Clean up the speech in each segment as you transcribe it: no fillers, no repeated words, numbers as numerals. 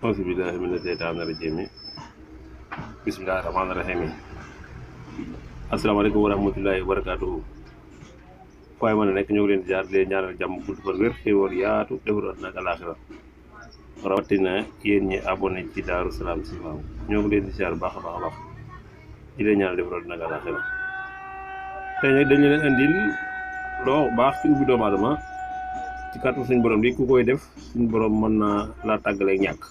auzu billaahi mina seytaani rajiim bismillaahi rahmaani rahiim asalaamaaleykum wa rahmatullaahi wa barakaatuhu fooy mën a nekk ñoo ngi leen di jaar di leen ñaanal jàmm gudd fan wér xéewal yaatu defaru àddina ak alaaxira rawatina yéen ñi abonné ci Daaru Salaam Chifaou ñoo ngi leen di jaar baax a baax di leen ñaanal defaru àddina ak alaaxira tey nag dañu leen indil loo baax ci ubbi doomu aadama ci kàttan suñu borom di ku koy def suñu borom mën na laa tàggaleeg ñàkk.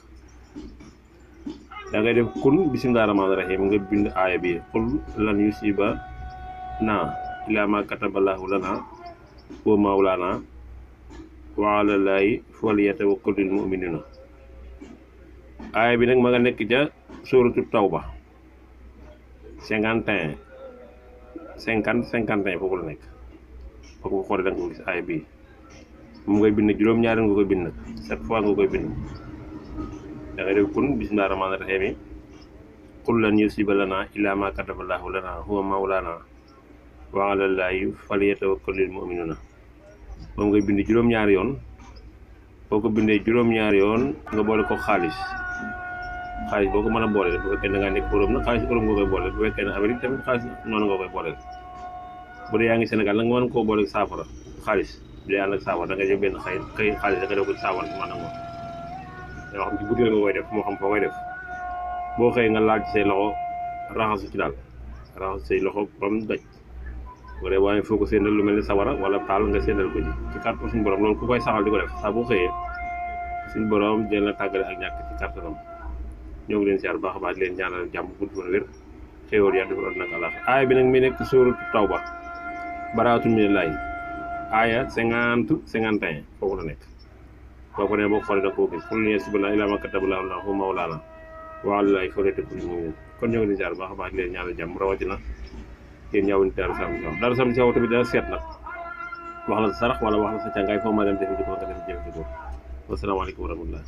da ngay def kun bismillaahi rahmaani rahiim nga bind aaya bi qul lan yusiibanaa illaa maa kataballaahu lanaa huwa mawlaanaa wa alaa llaahi falyatawakkalil mu'minuuna. aaya bi nag ma nga nekk ca sóoratu Tawba 51 foofu la nekk foofu nga xoolee da nga ko gis aaya bi moom ngay bind juróom-ñaari nga koy bind nag 7 fois nga koy bind. da ngay def kun bismillaahi rahmaani rahiim qul lan yusiibanaa illaa maa kataballaahu lanaa huwa mawlaanaa wa alaa llaahi falyatawakkalil mu'minuuna. moom ngay bind juróom-ñaari yoon boo ko bindee juróom-ñaari yoon nga boole ko xaalis boo ko mën a boole bu fekkee da ngaa nekk Europe nag xaalis Europe nga koy boole bu fekkee ne Amérique tamit xaalis noonu nga koy boole bu dee yaa ngi Sénégal nag nga mën koo boole saafara xaalis bu dee ànd ak saafara da nga jël benn xëy xaalis da nga def ko saafara si maanaam moom. yoo xam ci butéel nga koy def moo xam foo koy def boo xëyee nga laal ci say loxo raxasu ci daal raxasu say loxo ba mu daj bu dee waaye foo ko séendal lu mel ni sawara wala taal nga séendal ko ci kàttan suñu borom loolu ku koy saxal di ko def saa boo xëyee suñu borom jël la tàggale ak ñàkk ci kàttanam. ñoo ngi leen siyaar baax a baax di leen ñaanal jàmm gudd fan wér xéewal yaa defal àddina ak àllaaxira. aaya bi nag mi nekk sóoratu Tawba baraatun minallaahi aaya 51 foofu la nekk. boo ko nee boo xoolee da nga koo gis qul lan yusiibanaa illaa maa kataballaahu lanaa huwa mawlaanaa wa alaa llaahi falyatawakkalil mu'minuun. kon ñoo ngi leen di ziar baax a baax di leen ñaanal jàmm rawatina yéen ñaaw Daaru Salaam Chifaou. Daaru Salaam Chifaou tamit dana seet nag wax la sa sarax wala wax la sa càngaay foo ma dem jëfandikoo nga dem jëfandikoo. wasalaamaaleykum wa rahmatulah.